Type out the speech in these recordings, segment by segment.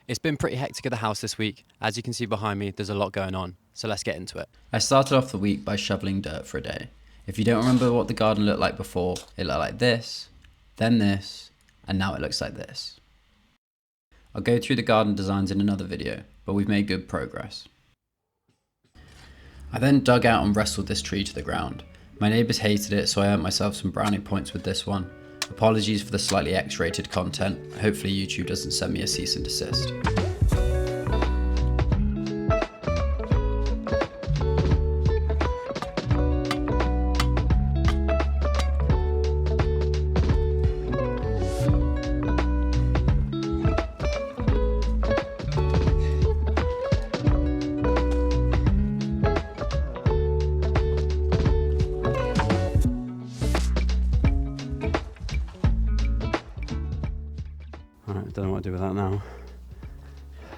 It's been pretty hectic at the house this week. As you can see behind me, there's a lot going on, so let's get into it. I started off the week by shoveling dirt for a day. If you don't remember what the garden looked like before, it looked like this, and now it looks like this. I'll go through the garden designs in another video, but we've made good progress. I then dug out and wrestled this tree to the ground. My neighbours hated it, so I earned myself some brownie points with this one. Apologies for the slightly X-rated content. Hopefully YouTube doesn't send me a cease and desist. Alright, don't know what to do with that now.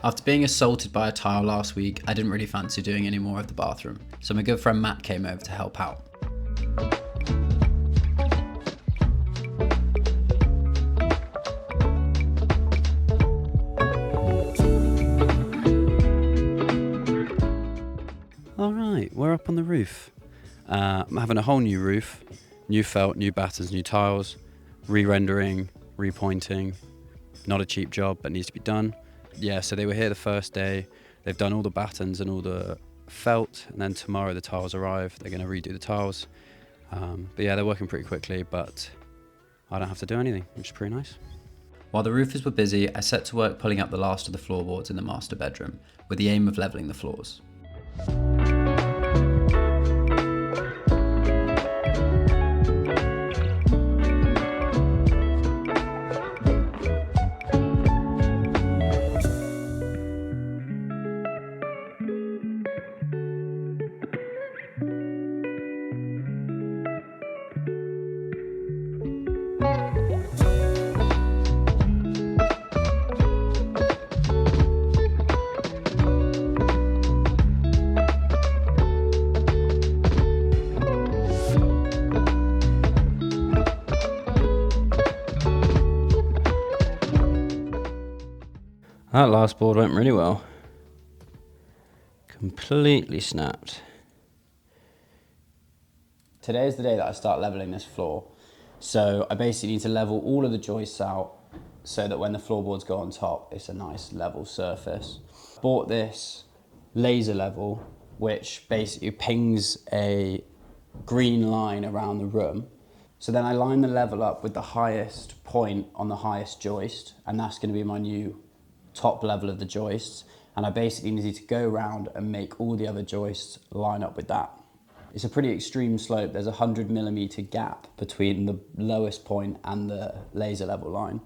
After being assaulted by a tile last week, I didn't really fancy doing any more of the bathroom, so my good friend Matt came over to help out. Alright, we're up on the roof. I'm having a whole new roof, new felt, new battens, new tiles, re-rendering, repointing. Not a cheap job, but needs to be done. Yeah, so they were here the first day. They've done all the battens and all the felt, and then tomorrow the tiles arrive. They're going to redo the tiles. But yeah, they're working pretty quickly, but I don't have to do anything, which is pretty nice. While the roofers were busy, I set to work pulling up the last of the floorboards in the master bedroom, with the aim of levelling the floors. That last board went really well. Completely snapped. Today is the day that I start leveling this floor. So I basically need to level all of the joists out so that when the floorboards go on top, it's a nice level surface. Bought this laser level, which basically pings a green line around the room. So then I line the level up with the highest point on the highest joist, and that's going to be my new top level of the joists. And I basically need to go around and make all the other joists line up with that. It's a pretty extreme slope. There's a 100mm gap between the lowest point and the laser level line.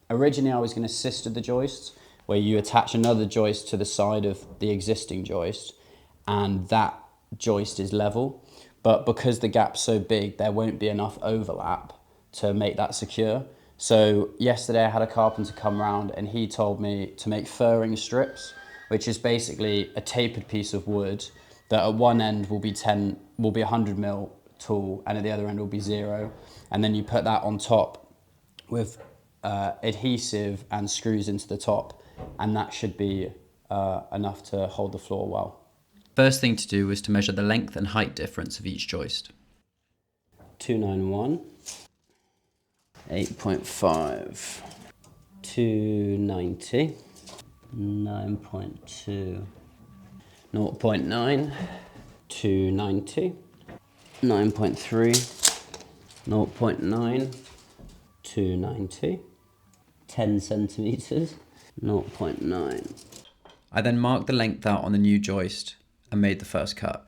Originally I was going to sister the joists, where you attach another joist to the side of the existing joist and that joist is level. But because the gap's so big, there won't be enough overlap to make that secure. So yesterday I had a carpenter come around and he told me to make furring strips, which is basically a tapered piece of wood that at one end will be 100mm tall and at the other end will be 0. And then you put that on top with adhesive and screws into the top, and that should be enough to hold the floor well. First thing to do was to measure the length and height difference of each joist. 291, 8.5, 290, 9.2, 0.9, 290, 9.3, 0.9, 290, 10 centimeters, 0.9. I then marked the length out on the new joist and made the first cut.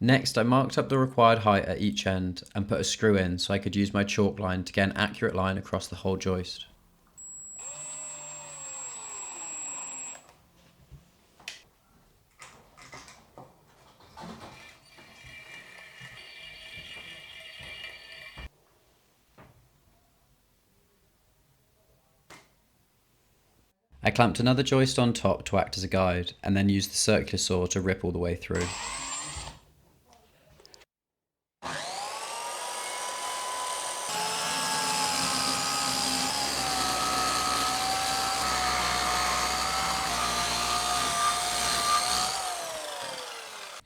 Next, I marked up the required height at each end and put a screw in so I could use my chalk line to get an accurate line across the whole joist. I clamped another joist on top to act as a guide, and then used the circular saw to rip all the way through.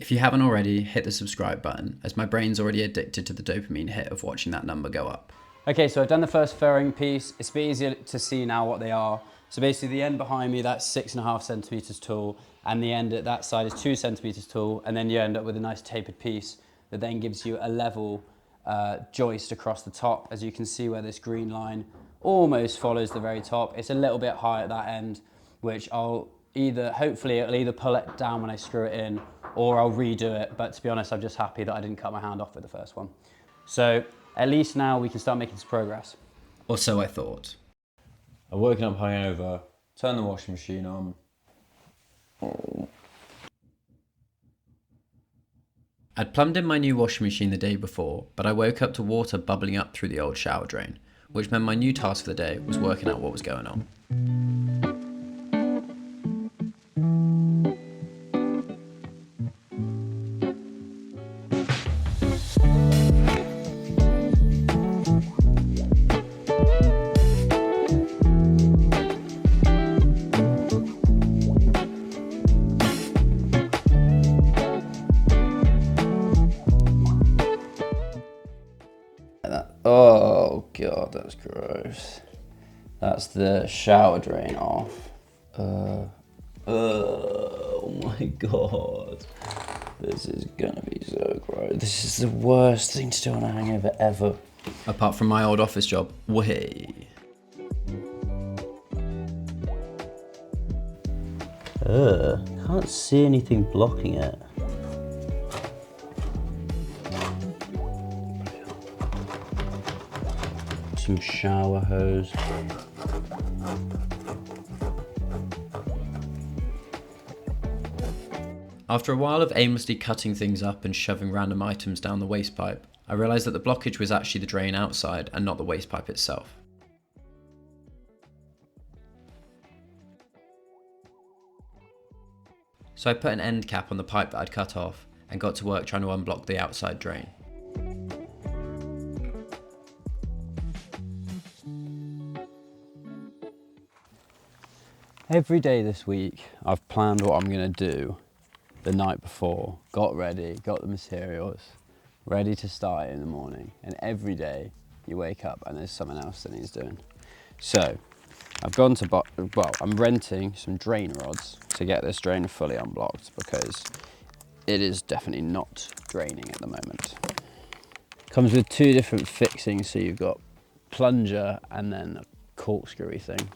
If you haven't already, hit the subscribe button, as my brain's already addicted to the dopamine hit of watching that number go up. Okay, so I've done the first furring piece. It's a bit easier to see now what they are. So basically the end behind me, that's 6.5 centimeters tall, and the end at that side is 2 centimeters tall, and then you end up with a nice tapered piece that then gives you a level joist across the top. As you can see where this green line almost follows the very top. It's a little bit high at that end, which hopefully it'll either pull it down when I screw it in, or I'll redo it. But to be honest, I'm just happy that I didn't cut my hand off with the first one. So at least now we can start making some progress. Or so I thought. I've woken up hungover, turned the washing machine on. I'd plumbed in my new washing machine the day before, but I woke up to water bubbling up through the old shower drain, which meant my new task for the day was working out what was going on. Oh God, that's gross. That's the shower drain off. Oh my God. This is gonna be so gross. This is the worst thing to do on a hangover ever. Apart from my old office job, way. Can't see anything blocking it. Some shower hose. After a while of aimlessly cutting things up and shoving random items down the waste pipe, I realised that the blockage was actually the drain outside and not the waste pipe itself. So I put an end cap on the pipe that I'd cut off and got to work trying to unblock the outside drain. Every day this week, I've planned what I'm gonna do the night before, got ready, got the materials, ready to start in the morning. And every day you wake up and there's something else that needs doing. So I've gone to, I'm renting some drain rods to get this drain fully unblocked because it is definitely not draining at the moment. Comes with two different fixings, so you've got plunger and then a corkscrewy thing.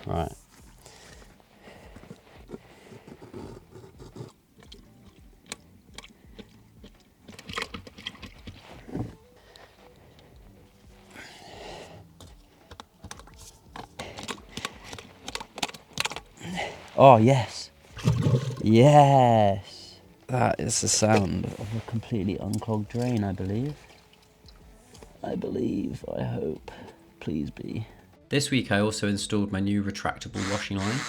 Right. Oh, yes. Yes. That is the sound of a completely unclogged drain, I believe. I hope. Please be. This week I also installed my new retractable washing line.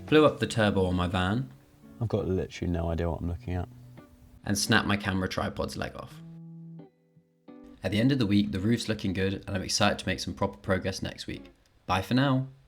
Blew up the turbo on my van. I've got literally no idea what I'm looking at. And snapped my camera tripod's leg off. At the end of the week, the roof's looking good and I'm excited to make some proper progress next week. Bye for now.